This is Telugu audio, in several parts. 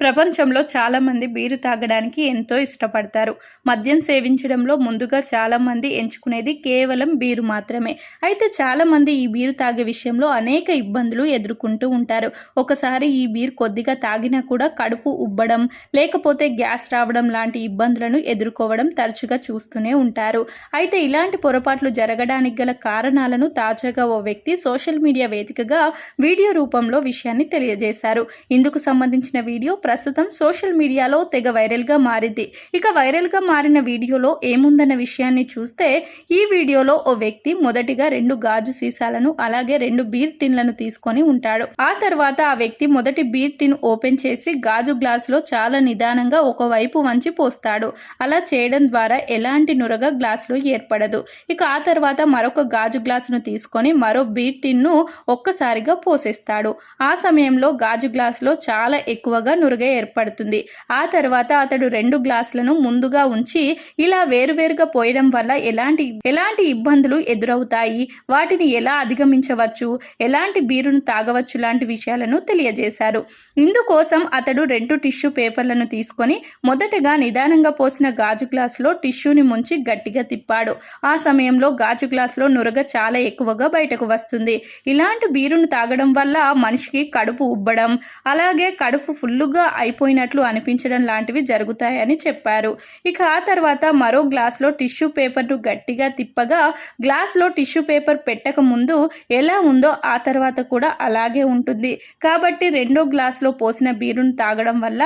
ప్రపంచంలో చాలామంది బీరు తాగడానికి ఎంతో ఇష్టపడతారు. మద్యం సేవించడంలో ముందుగా చాలామంది ఎంచుకునేది కేవలం బీరు మాత్రమే. అయితే చాలామంది ఈ బీరు తాగే విషయంలో అనేక ఇబ్బందులు ఎదుర్కొంటూ ఉంటారు. ఒకసారి ఈ బీరు కొద్దిగా తాగినా కూడా కడుపు ఉబ్బడం, లేకపోతే గ్యాస్ రావడం లాంటి ఇబ్బందులను ఎదుర్కోవడం తరచుగా చూస్తూనే ఉంటారు. అయితే ఇలాంటి పొరపాట్లు జరగడానికి గల కారణాలను తాజాగా ఓ వ్యక్తి సోషల్ మీడియా వేదికగా వీడియో రూపంలో విషయాన్ని తెలియజేశారు. ఇందుకు సంబంధించిన వీడియో ప్రస్తుతం సోషల్ మీడియాలో తెగ వైరల్గా మారింది. ఇక వైరల్గా మారిన వీడియోలో ఏముందన్న విషయాన్ని చూస్తే, ఈ వీడియోలో ఓ వ్యక్తి మొదటిగా 2 గాజు సీసాలను అలాగే 2 బీర్ టిన్లను తీసుకొని ఉంటాడు. ఆ తర్వాత ఆ వ్యక్తి మొదటి బీర్ టిన్ ఓపెన్ చేసి గాజు గ్లాసులో చాలా నిదానంగా ఒకవైపు వంచి పోస్తాడు. అలా చేయడం ద్వారా ఎలాంటి నురగ గ్లాసులో ఏర్పడదు. ఇక ఆ తర్వాత మరొక గాజు గ్లాసును తీసుకొని మరో బీర్ టిన్ను ఒక్కసారిగా పోసేస్తాడు. ఆ సమయంలో గాజు గ్లాసులో చాలా ఎక్కువగా నురగ ఏర్పడుతుంది. ఆ తర్వాత అతడు 2 గ్లాసులను ముందుగా ఉంచి ఇలా వేరువేరుగా పోయడం వల్ల ఎలాంటి ఇబ్బందులు ఎదురవుతాయి, వాటిని ఎలా అధిగమించవచ్చు, ఎలాంటి బీరును తాగవచ్చు లాంటి విషయాలను తెలియజేశారు. ఇందుకోసం అతడు 2 టిష్యూ పేపర్లను తీసుకొని మొదటగా నిదానంగా పోసిన గాజు గ్లాసులో టిష్యూని ముంచి గట్టిగా తిప్పాడు. ఆ సమయంలో గాజు గ్లాసులో నురగ చాలా ఎక్కువగా బయటకు వస్తుంది. ఇలాంటి బీరును తాగడం వల్ల మనిషికి కడుపు ఉబ్బడం, అలాగే కడుపు ఫుల్లుగా అయిపోయినట్లు అనిపించడం లాంటివి జరుగుతాయని చెప్పారు. ఇక ఆ తర్వాత మరో గ్లాస్లో టిష్యూ పేపర్ను గట్టిగా తిప్పగా గ్లాస్లో టిష్యూ పేపర్ పెట్టక ముందు ఎలా ఉందో ఆ తర్వాత కూడా అలాగే ఉంటుంది. కాబట్టి 2వ గ్లాస్లో పోసిన బీరును తాగడం వల్ల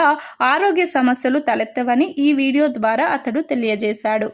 ఆరోగ్య సమస్యలు తలెత్తవని ఈ వీడియో ద్వారా అతడు తెలియజేశాడు.